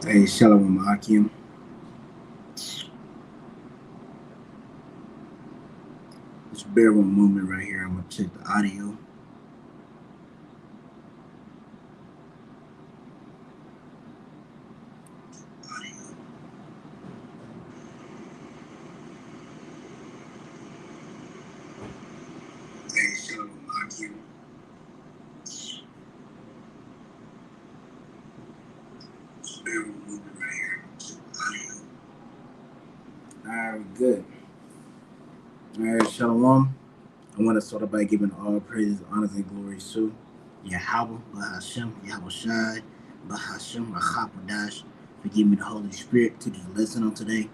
Hey, Shalom Akim. Just bear one moment right here. I'm gonna check the audio. Hey, Shalom Akim. Just bear one moment right here. I'm gonna check the audio. Alright, good. Alright, Shalom. I want to start by giving all praises, honors, and glories to Yahweh, Bahashem, Yahweh Shai, Bahashem, Rachapadash. Forgive me the Holy Spirit to this lesson on today.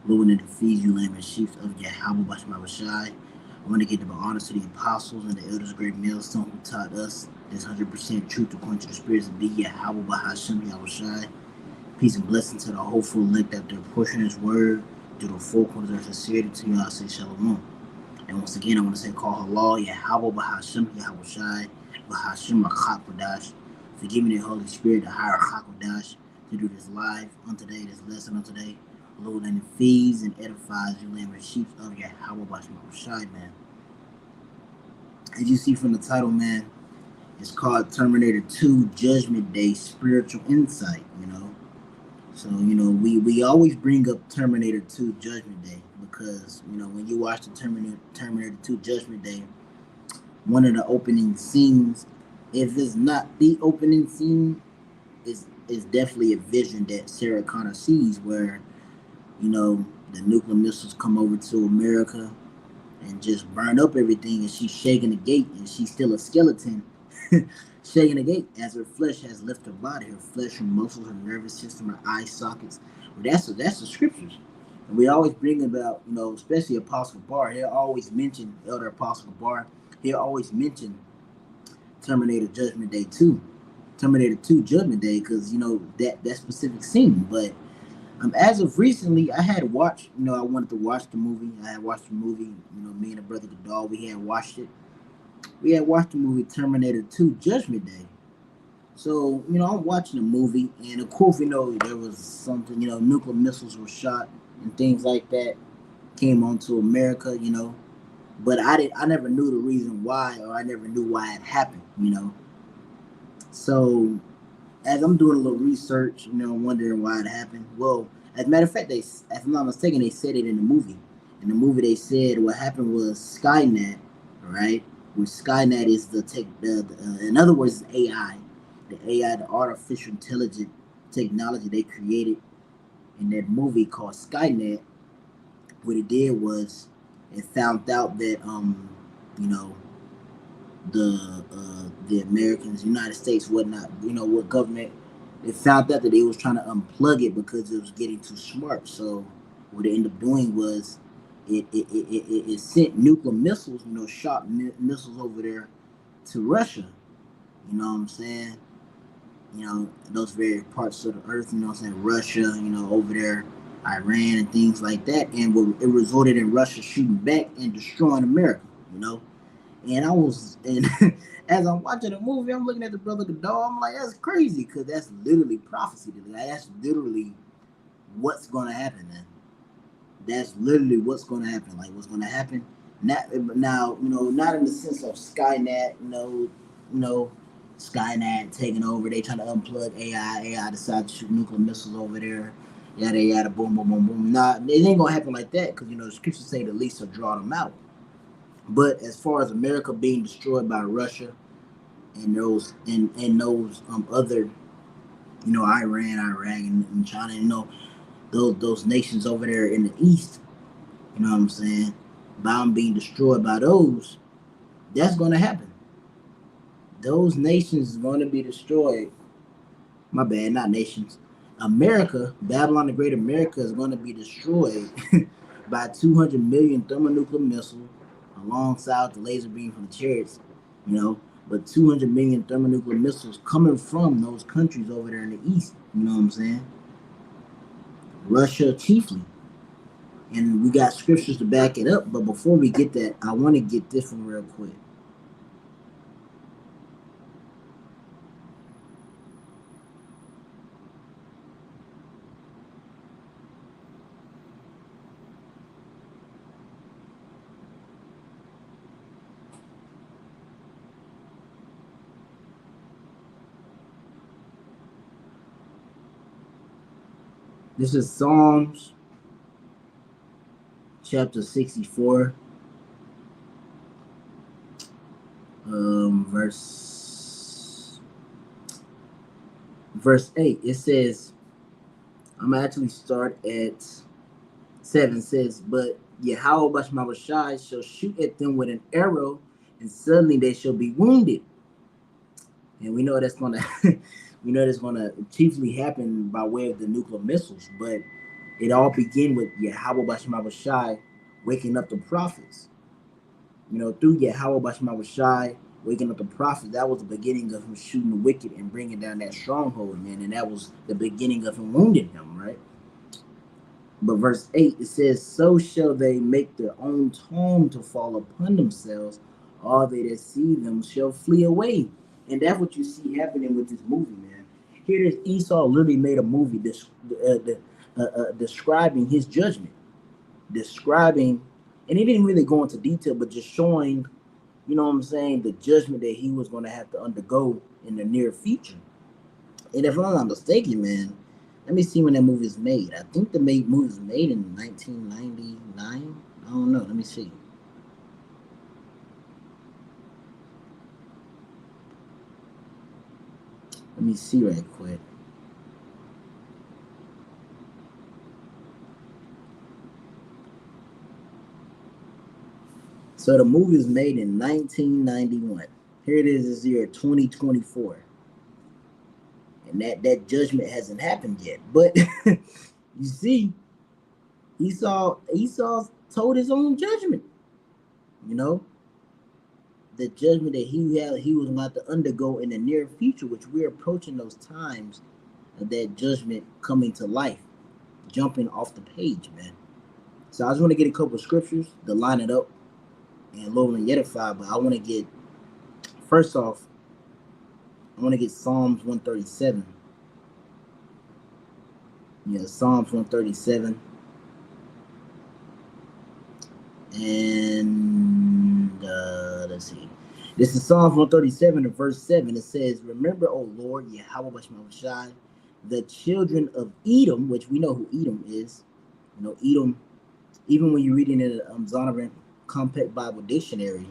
Lord, and to feed you, lamb and sheep of Yahweh, Bahashem, Shai. I want to give the honors to the apostles and the elders, great millstone who taught us this 100% truth according to the spirits of be Yahweh, Bahashem, Yahweh Shai. Peace and blessing to the hopeful elect that their portion is word, to the four corners of sincerity to y'all say shalom. And once again, I want to say call halal, Yahweh, Bahashem, Yahweh Shai, Bahashem, Rachapadash. Forgive me the Holy Spirit, the higher Chakadash, to do this live on today, this lesson on today. Lord, and it feeds and edifies you, lamb and sheep of Yahweh, Bahashem, Shai, man. As you see from the title, man, it's called Terminator 2 Judgment Day Spiritual Insight, you know. So, we always bring up Terminator 2 Judgment Day because, when you watch the Terminator 2 Judgment Day, one of the opening scenes, if it's not the opening scene, is definitely a vision that Sarah Connor sees where, the nuclear missiles come over to America and just burn up everything, and she's shaking the gate, and she's still a skeleton, shaking the gate as her flesh has left her body, her flesh, her muscles, her nervous system, her eye sockets. Well, that's the scriptures. And we always bring about, especially Apostle Bar. He'll always mention Elder Apostle Bar. He'll always mention Terminator Judgment Day 2. Terminator 2 Judgment Day, because that specific scene. But as of recently, I had watched. I wanted to watch the movie. I had watched the movie. Me and the brother Gadal, we had watched it. We had watched the movie Terminator 2 Judgment Day. So I'm watching the movie, and of course, there was something. Nuclear missiles were shot and things like that came onto America. But I never knew the reason why, or I never knew why it happened. So as I'm doing a little research, wondering why it happened. Well, as a matter of fact, if I'm not mistaken, they said it in the movie. In the movie, they said what happened was Skynet, right? Where Skynet is in other words, AI, the artificial intelligent technology they created in that movie called Skynet. What it did was it found out that you know, the Americans, United States, whatnot, what government, they found out that they was trying to unplug it because it was getting too smart. So what it ended up doing was it sent nuclear missiles, shot missiles over there to Russia. You know what I'm saying? Those very parts of the earth. I'm saying, Russia. Over there, Iran and things like that, and it resulted in Russia shooting back and destroying America. You know, and as I'm watching the movie, I'm looking at the brother Godal. I'm like, that's crazy because that's literally prophecy. That's literally what's gonna happen, man. That's literally what's gonna happen. Like what's gonna happen. Now, not in the sense of Skynet. You know, Skynet taking over. They trying to unplug AI. AI decided to shoot nuclear missiles over there. Yada yada, boom, boom, boom, boom. Nah, it ain't gonna happen like that because the scriptures say the least will draw them out. But as far as America being destroyed by Russia and those other, Iran, Iraq, and China, those nations over there in the east, you know what I'm saying, by them being destroyed by those, that's going to happen. Those nations is going to be destroyed. My bad, not nations. America, Babylon the Great America, is going to be destroyed by 200 million thermonuclear missiles alongside the laser beam from the chariots, but 200 million thermonuclear missiles coming from those countries over there in the east, you know what I'm saying? Russia chiefly. And we got scriptures to back it up, but before we get that, I want to get this one real quick. This is Psalms chapter 64, verse 8. It says, I'm gonna actually start at 7. It says, but Yahweh Bashmawashai shall shoot at them with an arrow, and suddenly they shall be wounded. And we know that's gonna we know that's gonna chiefly happen by way of the nuclear missiles, but it all began with Yahweh Bashmawashai waking up the prophets. Through Yahweh Bashmawashai waking up the prophets, that was the beginning of him shooting the wicked and bringing down that stronghold, man. And that was the beginning of him wounding them, right? But verse 8, it says, so shall they make their own tomb to fall upon themselves. All they that see them shall flee away. And that's what you see happening with this movie, man. Here is Esau literally made a movie describing his judgment. Describing, and he didn't really go into detail, but just showing, the judgment that he was going to have to undergo in the near future. And if I'm not mistaken, man, let me see when that movie is made. I think the movie was made in 1999. I don't know. Let me see. Let me see right quick. So the movie was made in 1991. Here it is, this year 2024. And that judgment hasn't happened yet. But you see, Esau told his own judgment. The judgment that he was about to undergo in the near future, which we're approaching those times of that judgment coming to life, jumping off the page, man. So I just want to get a couple of scriptures to line it up and Lord and edify, but I want to get, first off, I want to get Psalms 137. Psalms 137. And let's see. This is Psalms 137 and verse 7. It says, remember, O Lord, Yahweh Bashmawashai, the children of Edom, which we know who Edom is. Edom, even when you're reading in the Zondervan Compact Bible Dictionary,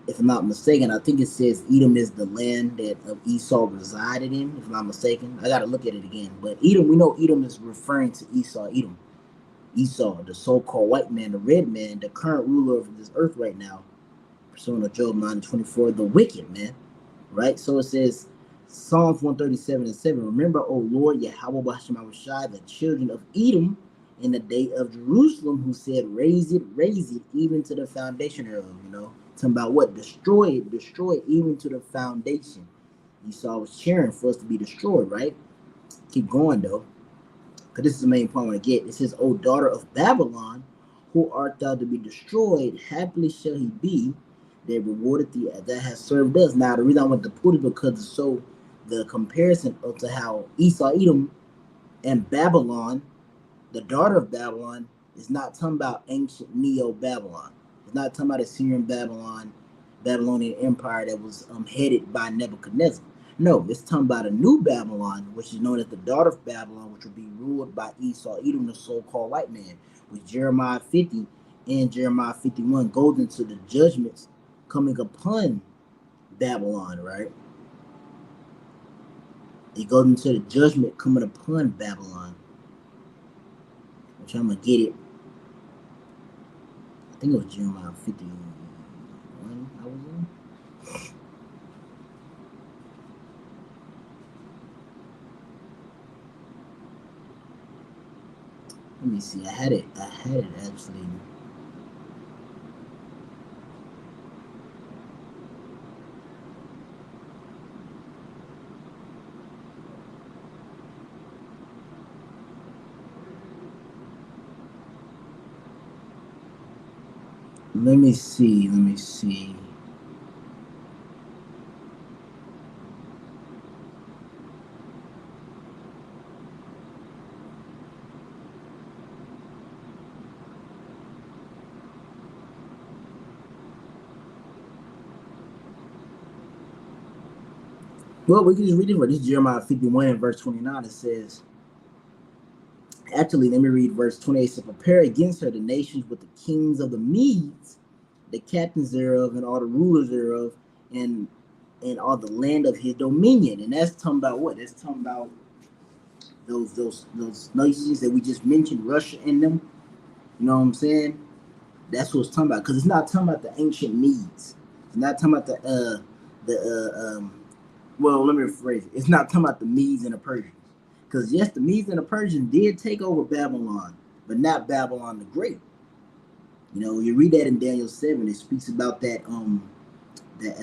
if I'm not mistaken, I think it says Edom is the land that of Esau resided in, if I'm not mistaken. I got to look at it again. But Edom, we know Edom is referring to Esau, Edom. Esau, the so-called white man, the red man, the current ruler of this earth right now, pursuant to Job 9:24, the wicked man, right? So it says, Psalms 137 and 7, remember, O Lord, Yahweh Bashmawashai, the children of Edom, in the day of Jerusalem, who said, raise it, even to the foundation thereof, Talking about what? Destroy it, even to the foundation. Esau was cheering for us to be destroyed, right? Keep going, though. Because this is the main point I want to get. It says, O daughter of Babylon, who art thou to be destroyed? Happily shall he be that rewarded thee that has served us. Now, the reason I want to put it because it's so the comparison of to how Esau, Edom, and Babylon, the daughter of Babylon, is not talking about ancient Neo-Babylon. It's not talking about Assyrian Babylon, Babylonian Empire that was headed by Nebuchadnezzar. No, it's talking about a new Babylon, which is known as the daughter of Babylon, which will be ruled by Esau, Edom, the so-called white man, which Jeremiah 50 and Jeremiah 51 goes into the judgments coming upon Babylon, right? It goes into the judgment coming upon Babylon, which I'm going to get it. I think it was Jeremiah 51 I was in. Let me see. I had it actually. Let me see. Well, we can just read it for this Jeremiah 51 and verse 29. It says, Actually, let me read verse 28. So prepare against her the nations with the kings of the Medes, the captains thereof, and all the rulers thereof, and all the land of his dominion. And that's talking about what? That's talking about those nations that we just mentioned, Russia and them. You know what I'm saying? That's what it's talking about. Because it's not talking about the ancient Medes. It's not talking about well, let me rephrase it. It's not talking about the Medes and the Persians. Because yes, the Medes and the Persians did take over Babylon, but not Babylon the Great. You know, you read that in Daniel 7. It speaks about that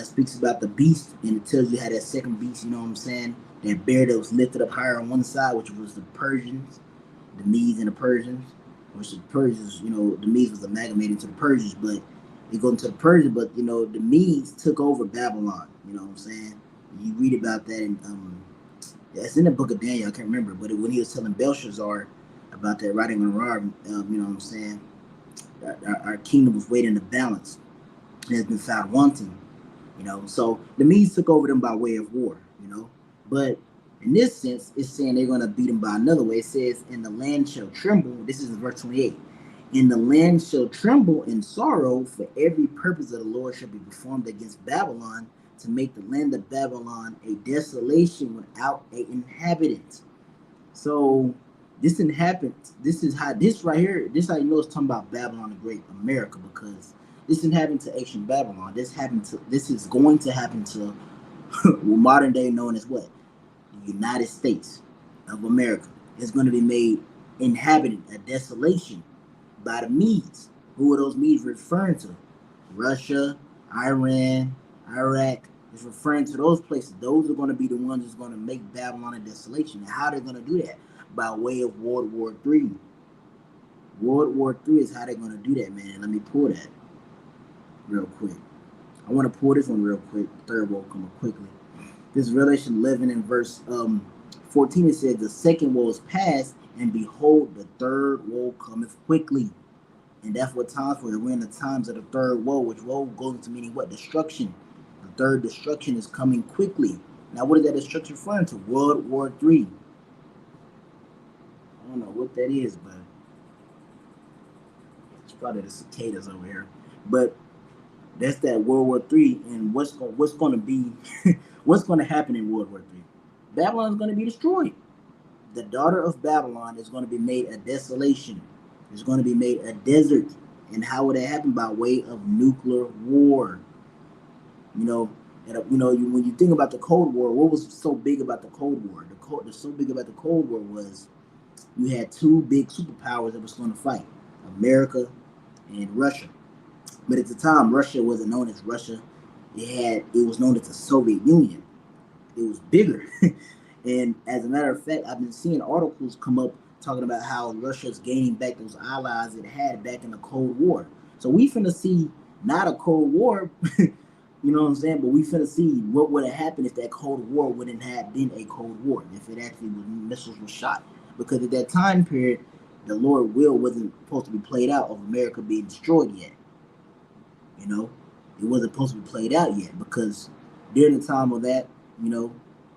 speaks about the beast, and it tells you how that second beast, you know what I'm saying, that bear that was lifted up higher on one side, which was the Persians, the Medes and the Persians, which the Persians, you know, the Medes was amalgamated to the Persians, but it goes into the Persians, but you know, the Medes took over Babylon, you know what I'm saying? You read about that in it's in the book of Daniel, I can't remember, but when he was telling Belshazzar about that writing on the rod, you know what I'm saying? Our kingdom was weighed in the balance and has been found wanting. You know, so the Medes took over them by way of war, you know. But in this sense, it's saying they're going to beat them by another way. It says, "And the land shall tremble." This is verse 28. "And the land shall tremble in sorrow, for every purpose of the Lord shall be performed against Babylon, to make the land of Babylon a desolation without an inhabitant." So this didn't happen. This is how this right here. This is how you know it's talking about Babylon the Great, America, because this didn't happen to ancient Babylon. This happened to. This is going to happen to modern day known as what, the United States of America. It's going to be made inhabited, a desolation, by the Medes. Who are those Medes referring to? Russia, Iran, Iraq. It's referring to those places. Those are going to be the ones that's going to make Babylon a desolation. And how they're going to do that? By way of World War III. World War III is how they're going to do that, man. Let me pull that real quick. I want to pull this one real quick. Third woe coming quickly. This is Revelation 11 and verse 14. It says, "The second woe is past, and behold, the third woe cometh quickly." And that's what times for. We're in the times of the third woe, which woe goes into meaning what? Destruction. The third destruction is coming quickly. Now, what is that destruction referring to? World War III. I don't know what that is, but it's probably the cicadas over here. But that's that World War III, and what's going to be, what's going to happen in World War III? Babylon is going to be destroyed. The daughter of Babylon is going to be made a desolation. It's going to be made a desert. And how would that happen? By way of nuclear war. You know, and when you think about the Cold War, what was so big about the Cold War? So big about the Cold War was you had two big superpowers that was going to fight: America and Russia. But at the time, Russia wasn't known as Russia. It was known as the Soviet Union. It was bigger. And as a matter of fact, I've been seeing articles come up talking about how Russia's gaining back those allies it had back in the Cold War. So we finna see not a Cold War, you know what I'm saying? But we finna see what would have happened if that Cold War wouldn't have been a Cold War, if it actually was missiles were shot. Because at that time period, the Lord will wasn't supposed to be played out of America being destroyed yet. You know, it wasn't supposed to be played out yet because during the time of that, you know,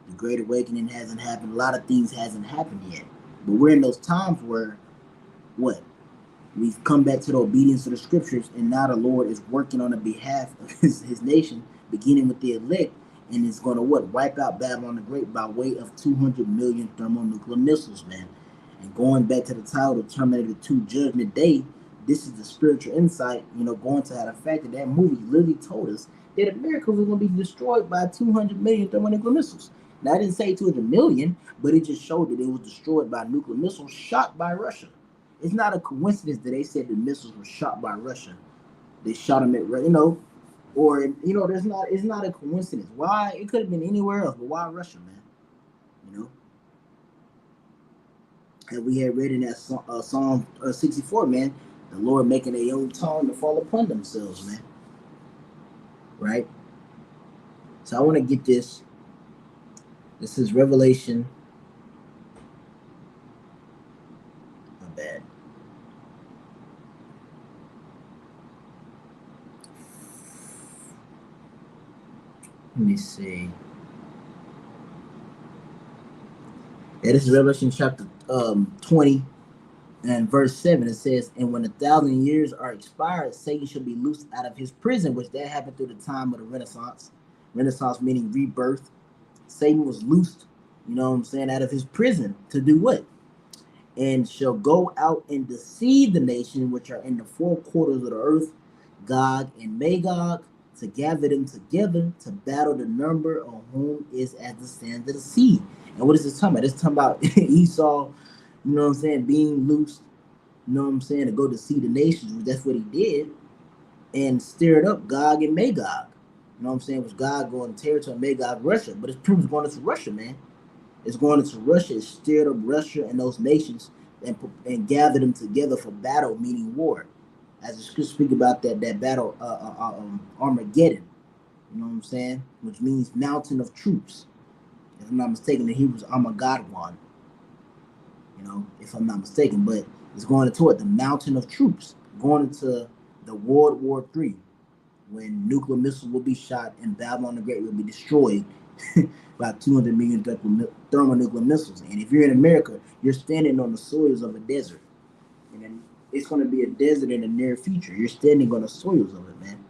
the Great Awakening hasn't happened. A lot of things hasn't happened yet. But we're in those times where what? We've come back to the obedience of the scriptures, and now the Lord is working on the behalf of his nation, beginning with the elect, and is going to what? Wipe out Babylon the Great by way of 200 million thermonuclear missiles, man. And going back to the title, Terminator 2 Judgment Day, this is the spiritual insight, you know, going to the fact that that movie literally told us that America was going to be destroyed by 200 million thermonuclear missiles. Now, I didn't say 200 million, but it just showed that it was destroyed by nuclear missiles shot by Russia. It's not a coincidence that they said the missiles were shot by Russia. They shot them at, you know, or, you know, it's not a coincidence. Why? It could have been anywhere else, but why Russia, man? You know? And we had read in that Psalm 64, man, the Lord making a young tongue to fall upon themselves, man. Right? So I want to get this. This is Revelation. My bad. Let me see. Yeah, this is Revelation chapter 20. And verse 7, it says, and when 1,000 years are expired, Satan shall be loosed out of his prison, which that happened through the time of the Renaissance. Renaissance meaning rebirth. Satan was loosed, you know what I'm saying, out of his prison to do what? And shall go out and deceive the nations which are in the four quarters of the earth, Gog and Magog, to gather them together to battle the number of whom is as the sand of the sea. And what is this talking about? It's talking about Esau, you know what I'm saying, being loosed, you know what I'm saying, to go to see the nations. That's what he did, and stirred up Gog and Magog. You know what I'm saying? It was God going to territory, Magog, Russia. But it's pretty much going into Russia, man. It's going into Russia. It stirred up Russia and those nations and gathered them together for battle, meaning war. As the scripture speak about that battle, Armageddon. You know what I'm saying? Which means mountain of troops. If I'm not mistaken, the Hebrews Armageddon. You know, if I'm not mistaken, but it's going into it, the mountain of troops, going into the World War III, when nuclear missiles will be shot and Babylon the Great will be destroyed by 200 million thermonuclear missiles. And if you're in America, you're standing on the soils of a desert. And then it's going to be a desert in the near future. You're standing on the soils of it, man.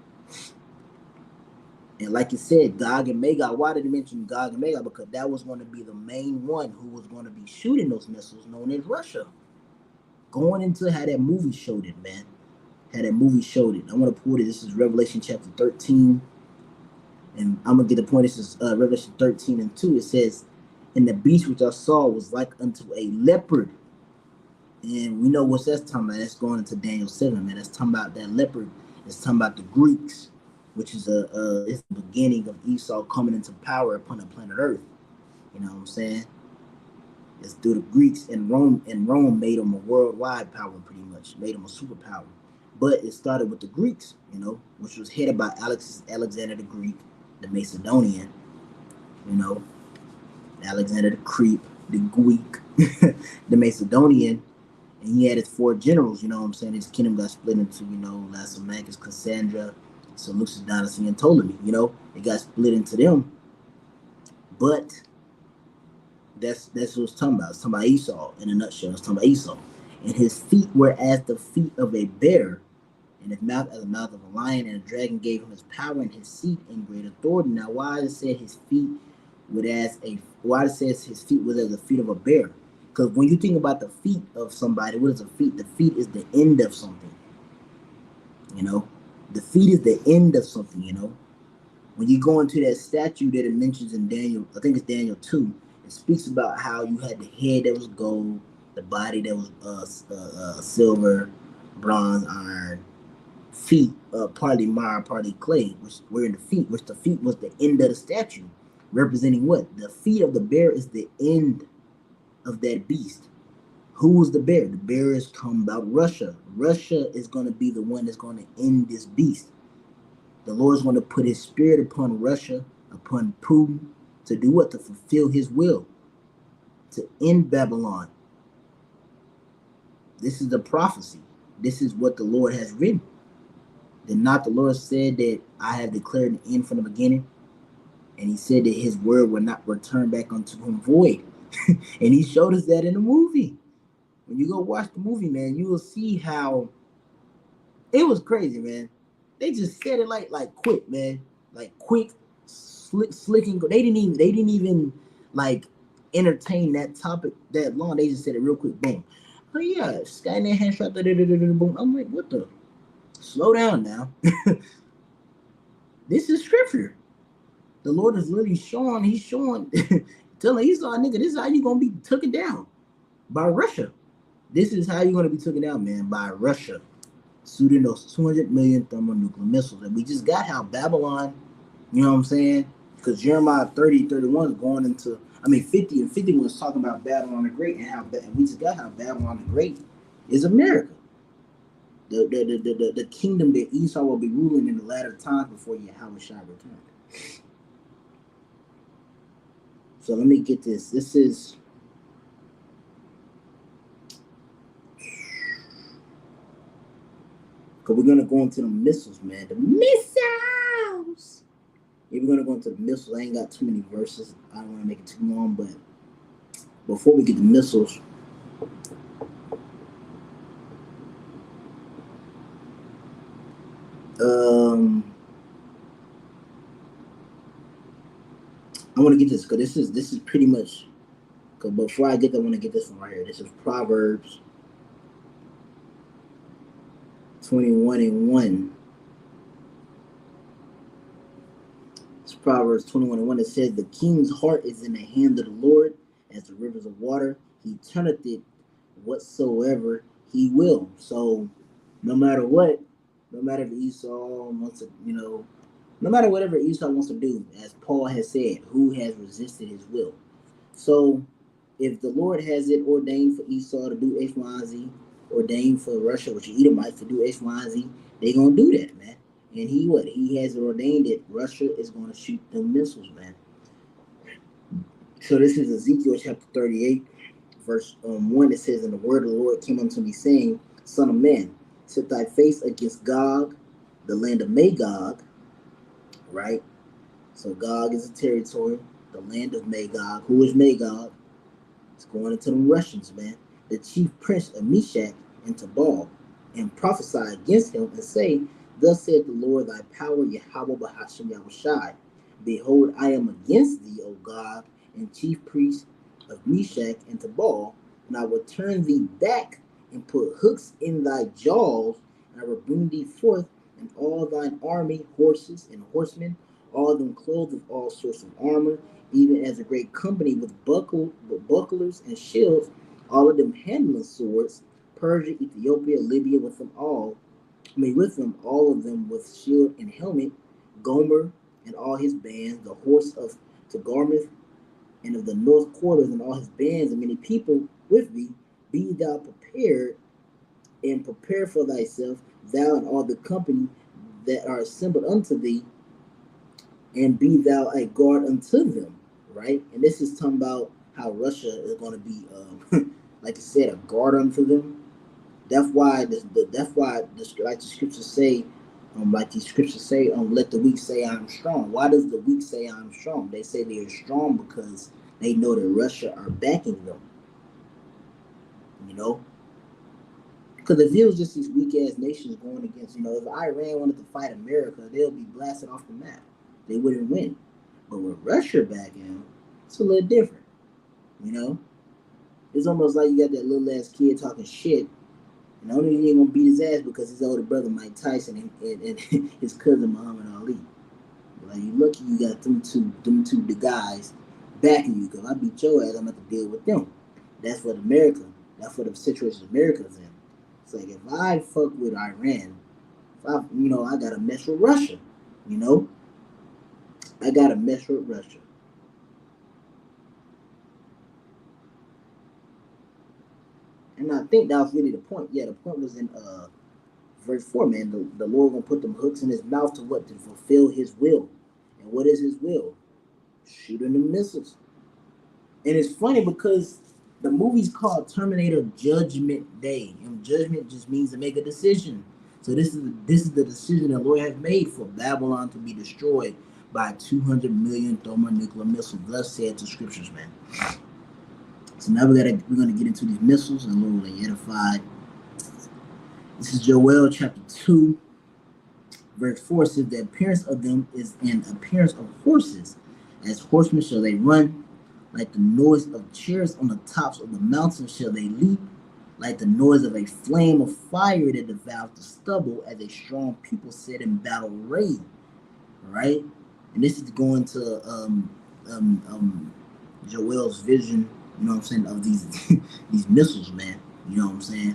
And like you said, Gog and Magog, why did he mention Gog and Magog? Because that was going to be the main one who was going to be shooting those missiles, known as Russia. Going into how that movie showed it, man. How that movie showed it. I want to pull it. This is Revelation chapter 13. And I'm going to get the point. This is Revelation 13 and 2. It says, and the beast which I saw was like unto a leopard. And we know what that's talking about. That's going into Daniel 7, man. That's talking about that leopard. It's talking about the Greeks, which is it's the beginning of Esau coming into power upon the planet Earth. You know what I'm saying? It's through the Greeks, and Rome made them a worldwide power, pretty much. Made them a superpower. But it started with the Greeks, you know, which was headed by Alexander the Greek, the Macedonian, you know, Alexander the Creep, the Greek, the Macedonian, and he had his four generals, you know what I'm saying? His kingdom got split into, you know, Lacedaemon, Cassandra, Seleucus Dynasty, and Ptolemy, you know, it got split into them. But that's what it's talking about. It's talking about Esau in a nutshell. It's talking about Esau. And his feet were as the feet of a bear, and his mouth as the mouth of a lion, and a dragon gave him his power and his seat and great authority. Now, why it said his feet why it says his feet was as the feet of a bear? Because when you think about the feet of somebody, what is a feet? The feet is the end of something. You know, the feet is the end of something. You know, when you go into that statue that it mentions in Daniel, I think it's Daniel 2. It speaks about how you had the head that was gold, the body that was silver, bronze, iron, feet, partly mire, partly clay, which were in the feet, which the feet was the end of the statue, representing what? The feet of the bear is the end of that beast. Who was the bear? The bear is talking about Russia. Russia is going to be the one that's going to end this beast. The Lord is going to put his spirit upon Russia, upon Putin, to do what? To fulfill his will, to end Babylon. This is the prophecy. This is what the Lord has written. Did not the Lord said that I have declared an end from the beginning? And he said that his word will not return back unto him void. And he showed us that in the movie. When you go watch the movie, man, you will see how it was crazy, man. They just said it like quick, man. Like quick, slick and go. They didn't even like entertain that topic that long. They just said it real quick, boom. Oh yeah, Skynet handshot, boom. I'm like, what the? Slow down now. This is scripture. The Lord is literally showing, he's showing, telling Esau, nigga, this is how you gonna be taken down by Russia. This is how you're gonna be taken down, man, by Russia. Shooting those 200 million thermonuclear missiles. And we just got how Babylon, you know what I'm saying? Because Jeremiah 30:31 is going into, 50 and 50 was talking about Babylon the Great, and how we just got how Babylon the Great is America. The kingdom that Esau will be ruling in the latter times before Yahweh shall return. So let me get this. This is because we're gonna go into the missiles, man. The missiles. Yeah, we're gonna go into the missiles. I ain't got too many verses. I don't want to make it too long, but before we get the missiles, I want to get this because this is pretty much. Cause before I get that, I want to get this one right here. This is Proverbs 21:1. It's Proverbs 21:1. It says, "The king's heart is in the hand of the Lord, as the rivers of water. He turneth it whatsoever he will." So, no matter what, no matter if Esau wants to, no matter whatever Esau wants to do, as Paul has said, who has resisted his will? So, if the Lord has it ordained for Esau to do X, Y, and Z, ordained for Russia, which is Edomites, to do X, Y, and Z, they gonna do that, man. And he what? He has it ordained that Russia is gonna shoot them missiles, man. So this is Ezekiel chapter 38, verse 1. It says, "And the word of the Lord came unto me, saying, Son of man, set thy face against Gog, the land of Magog," right? So Gog is a territory, the land of Magog. Who is Magog? It's going into them Russians, man. "The chief prince of Meshach and Tubal, and prophesy against him, and say, Thus saith the Lord thy power, Yahweh Bahashim Yahushai. Behold, I am against thee, O God, and chief priest of Meshach and Tubal, and I will turn thee back and put hooks in thy jaws, and I will bring thee forth, and all thine army, horses and horsemen, all of them clothed with all sorts of armor, even as a great company with bucklers and shields, all of them handling swords, Persia, Ethiopia, Libya, with them all. I mean, with them, all of them with shield and helmet, Gomer and all his bands, the horse of Togarmeth, and of the north quarters and all his bands, and many people with thee. Be thou prepared, and prepare for thyself, thou and all the company that are assembled unto thee, and be thou a guard unto them," right? And this is talking about how Russia is going to be, like I said, a guard unto them. Like the scriptures say, let the weak say I'm strong. Why does the weak say I'm strong? They say they are strong because they know that Russia are backing them. You know, because if it was just these weak ass nations going against, if Iran wanted to fight America, they'll be blasted off the map. They wouldn't win. But with Russia backing, it's a little different. You know, it's almost like you got that little ass kid talking shit, and the only reason he ain't gonna beat his ass because his older brother Mike Tyson and his cousin Muhammad Ali. Like you lucky you got them two the guys backing you. Because if I beat your ass, I'm gonna have to deal with them. That's what America. That's what the situation America's in. It's like if I fuck with Iran, I gotta mess with Russia. You know, I gotta mess with Russia. And I think that was really the point. Yeah, the point was in verse 4, man. The Lord gonna put them hooks in his mouth to what? To fulfill his will. And what is his will? Shooting the missiles. And it's funny because the movie's called Terminator Judgment Day. And judgment just means to make a decision. So this is the decision the Lord has made for Babylon to be destroyed by 200 million thermonuclear missiles. Thus said the scriptures, man. So now we're gonna get into these missiles and Lord will edify. This is Joel chapter 2, verse 4 says, "The appearance of them is an appearance of horses. As horsemen shall they run, like the noise of chariots on the tops of the mountains shall they leap, like the noise of a flame of fire that devours the stubble, as a strong people set in battle array." Right? And this is going to Joel's vision, of these these missiles, man. You know what I'm saying?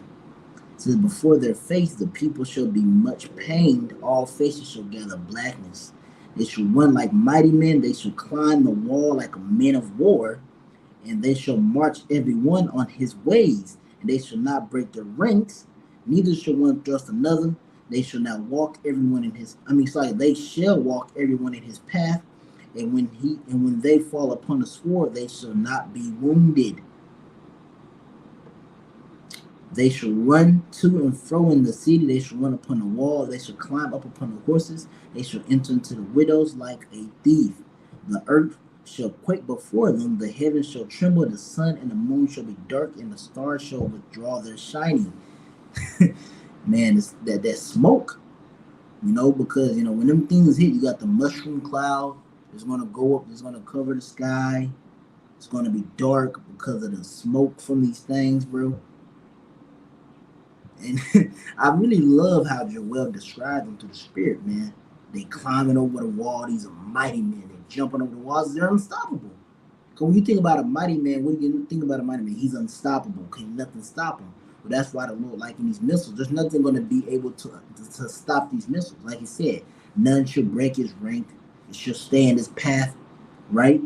It says, "Before their face the people shall be much pained, all faces shall gather blackness. They shall run like mighty men, they shall climb the wall like men of war, and they shall march every one on his ways, and they shall not break their ranks, neither shall one thrust another. They shall not walk everyone in his they shall walk everyone in his path, and when they fall upon the sword, they shall not be wounded. They shall run to and fro in the city. They shall run upon the wall. They shall climb up upon the horses. They shall enter into the widows like a thief. The earth shall quake before them. The heavens shall tremble. The sun and the moon shall be dark, and the stars shall withdraw their shining." Man, it's that smoke, because when them things hit, you got the mushroom cloud. It's gonna go up. It's gonna cover the sky. It's gonna be dark because of the smoke from these things, bro. And I really love how Joel described them through the spirit, man. They climbing over the wall. These are mighty men. They jumping over the walls. They're unstoppable. Because when you think about a mighty man, what do you think about a mighty man? He's unstoppable. Can nothing stop him? But that's why the Lord, like in these missiles, there's nothing going to be able to stop these missiles. Like he said, none should break his rank. It should stay in his path, right?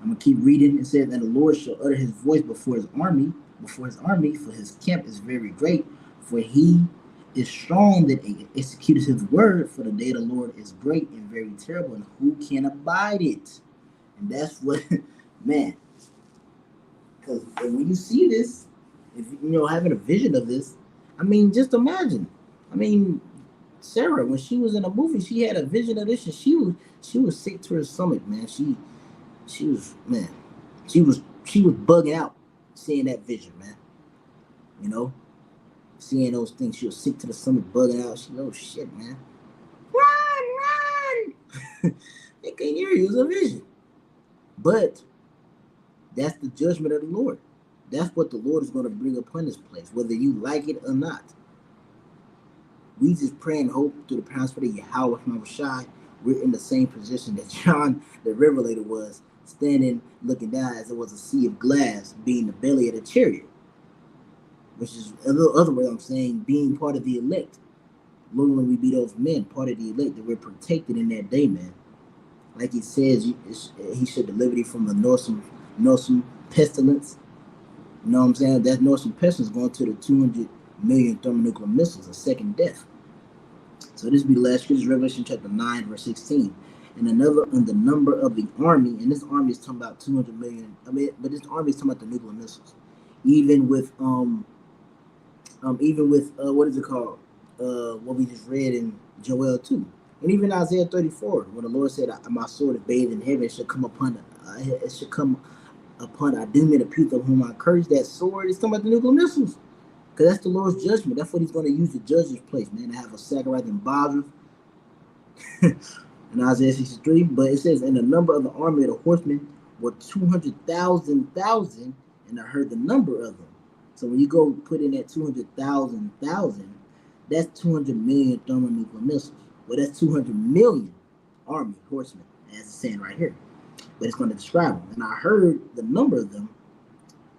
I'm gonna keep reading. It says, "And the Lord shall utter his voice before his army, for his camp is very great, for he is strong that executes his word. For the day of the Lord is great and very terrible, and who can abide it?" And that's what, man. Because when you see this, if having a vision of this, I mean, just imagine. I mean, Sarah, when she was in a movie, she had a vision of this, and she was sick to her stomach, man. She was, man, she was bugging out seeing that vision, man. You know, seeing those things, she was sick to the stomach, bugging out. She, oh shit, man, run. They can't hear you. It was a vision, but that's the judgment of the Lord. That's what the Lord is going to bring upon this place, whether you like it or not. We just pray and hope through the power of Yahweh Shai. We're in the same position that John the Revelator was, standing looking down as it was a sea of glass, being the belly of the chariot, which is a little other way I'm saying being part of the elect. Lord, when we be those men, part of the elect, that we're protected in that day, man. Like it says, he should deliver thee from the Northern pestilence. You know what I'm saying? That Northern pestilence going to the 200 million thermonuclear missiles, a second death. So this be the last scripture, Revelation chapter 9, verse 16. And the number of the army, and this army is talking about 200 million. I mean, but this army is talking about the nuclear missiles. Even with what is it called? What we just read in Joel 2. And even Isaiah 34, when the Lord said, "My sword is bathed in heaven, it should come upon Adum and the people of whom I curse." That sword is talking about the nuclear missiles. Because that's the Lord's judgment. That's what he's going to use to judge this place, man. To have a Zechariah and Baruch in Isaiah 63. But it says, "And the number of the army of the horsemen were 200,000, and I heard the number of them." So when you go put in that 200,000, that's 200 million thermonuclear missiles. Well, that's 200 million army horsemen, as it's saying right here. But it's going to describe them. "And I heard the number of them,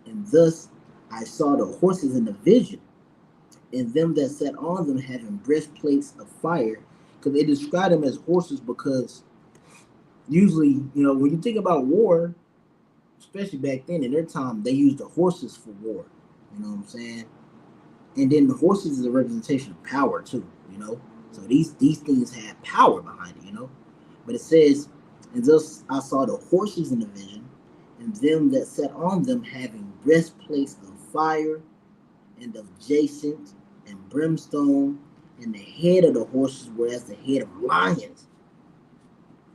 and thus I saw the horses in the vision, and them that sat on them having breastplates of fire." Because they describe them as horses because usually, when you think about war, especially back then in their time, they used the horses for war. You know what I'm saying? And then the horses is a representation of power too, So these things have power behind it, But it says, "And thus I saw the horses in the vision, and them that sat on them having breastplates of fire, and of jacinth and brimstone, and the head of the horses were as the head of lions,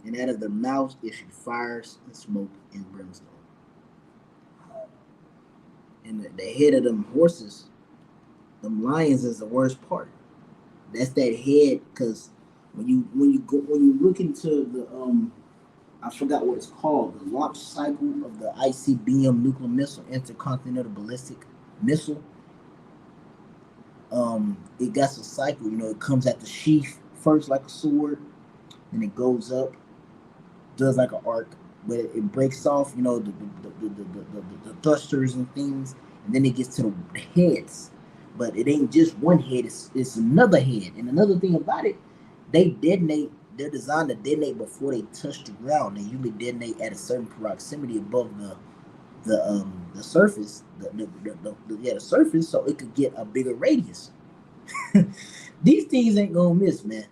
and out of their mouths issued fires and smoke and brimstone." And the head of them horses, them lions, is the worst part. That's that head, because when you look into the I forgot what it's called, the launch cycle of the ICBM nuclear missile, intercontinental ballistic missile. It got a cycle. It comes at the sheath first like a sword, then it goes up, does like an arc, but it breaks off. The thrusters and things, and then it gets to the heads. But it ain't just one head; it's another head. And another thing about it, they detonate. They're designed to detonate before they touch the ground. They usually detonate at a certain proximity above the surface, the surface, so it could get a bigger radius. These things ain't gonna miss, man.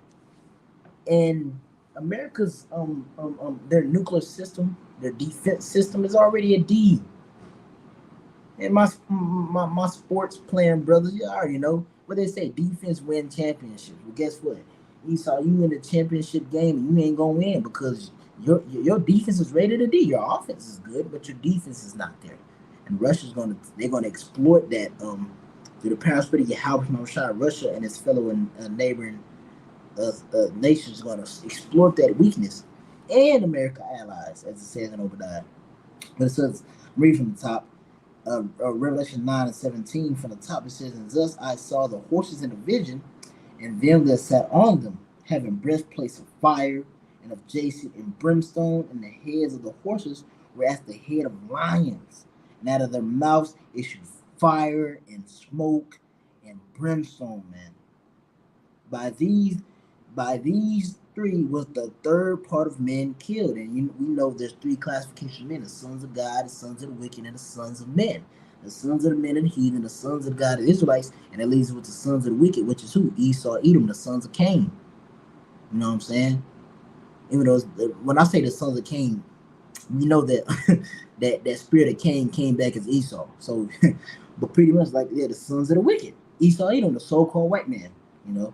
And America's their nuclear system, their defense system is already a D. And my sports playing brothers, you already know what they say: defense win championships. Well, guess what? You saw you in the championship game, and you ain't gonna win because your defense is rated a D. Your offense is good, but your defense is not there. And they're gonna exploit that through the prosperity of Yahweh Shai, Russia and its fellow and neighboring nations going to exploit that weakness, and America allies, as it says in Obadiah. But it says, I'm reading from the top. Revelation 9 and 17 from the top, it says, and thus I saw the horses in a vision, and them that sat on them, having breastplates of fire, and of jacinth and brimstone, and the heads of the horses were as the head of lions, and out of their mouths issued fire and smoke and brimstone, man. By these by these three was the third part of men killed. And we know there's three classifications of men: the sons of God, the sons of the wicked, and the sons of men. The sons of the men and heathen, the sons of God, the Israelites, and it leaves with the sons of the wicked, which is who? Esau, Edom, the sons of Cain. You know what I'm saying? Even though when I say the sons of Cain, we know that that spirit of Cain came back as Esau. So, but pretty much like, yeah, the sons of the wicked, Esau, Edom, the so-called white man. You know,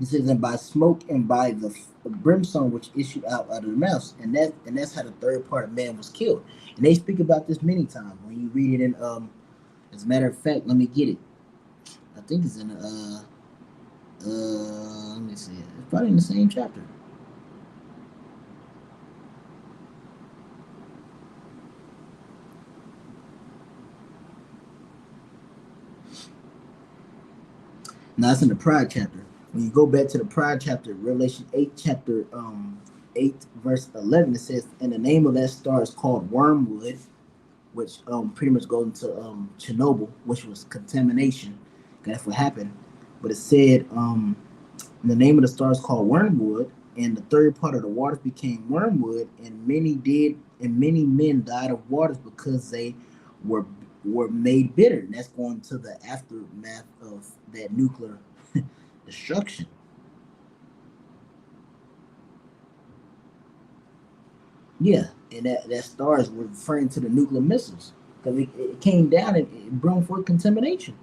it says, and by smoke and by the brimstone which issued out of the mouth, and that's how the third part of man was killed. And they speak about this many times when you read it in as a matter of fact, let me get it. I think it's in let me see. It's probably in the same chapter. Now it's in the pride chapter. When you go back to the pride chapter, Revelation 8, chapter 8, verse 11, it says, and the name of that star is called Wormwood, which pretty much goes into Chernobyl, which was contamination. That's what happened. But it said the name of the star is called Wormwood, and the third part of the waters became wormwood, and many men died of waters because they were were made bitter. And that's going to the aftermath of that nuclear destruction. Yeah, and that star is referring to the nuclear missiles because it came down and it brought forth contamination,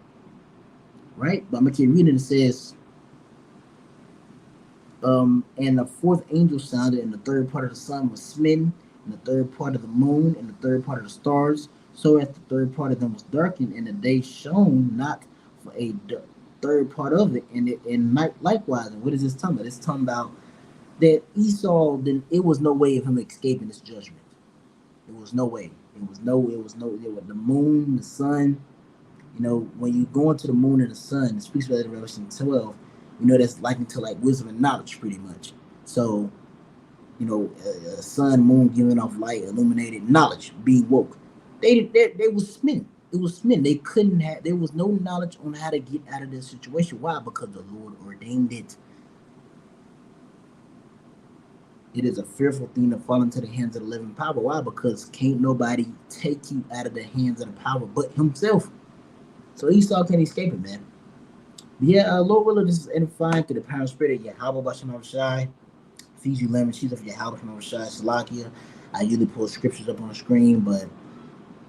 right? But I'm gonna keep reading. It says, and the fourth angel sounded, and the third part of the sun was smitten, and the third part of the moon, and the third part of the stars, so as the third part of them was darkened, and the day shone not for a third part of it, and night likewise. And what is this talking about? It's talking about that Esau, then it was no way of him escaping this judgment. It was no way. It was the moon, the sun. You know, when you go into the moon and the sun, it speaks about it in Revelation 12. You know, that's likened to like wisdom and knowledge, pretty much. So, you know, sun, moon giving off light, illuminated knowledge, being woke. They was smitten. It was smitten. They couldn't have. There was no knowledge on how to get out of this situation. Why? Because the Lord ordained it. It is a fearful thing to fall into the hands of the living power. Why? Because can't nobody take you out of the hands of the power but himself. So Esau can't escape it, man. But yeah, Lord willing, this is edifying through the power and spirit of Yahweh Bashem Shai. Feeds you lemon, she's of Yahweh Bashem Shai Salakia. I usually pull scriptures up on the screen, but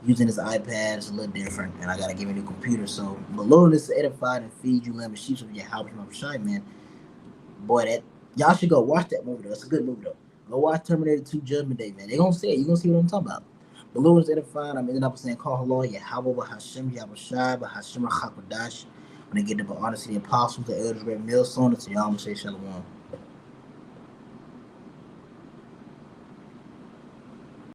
using this iPad is a little different, and I gotta give me a new computer. So, but Lord, this is edified and feed you lemon, she's of Yahweh Bashem Shai, man. Boy, that y'all should go watch that movie though. It's a good movie though. Go watch Terminator 2 Judgment Day, man. They gonna see it. You gonna see what I'm talking about. The Lord is edifying. I'm ending up saying, call Allah, Yahweh, Hashem, Yahweh Shai, Hashem, Hakodash. When they get to the honor to the apostles, the elders, great millstones, to y'all, I'm gonna say shalom.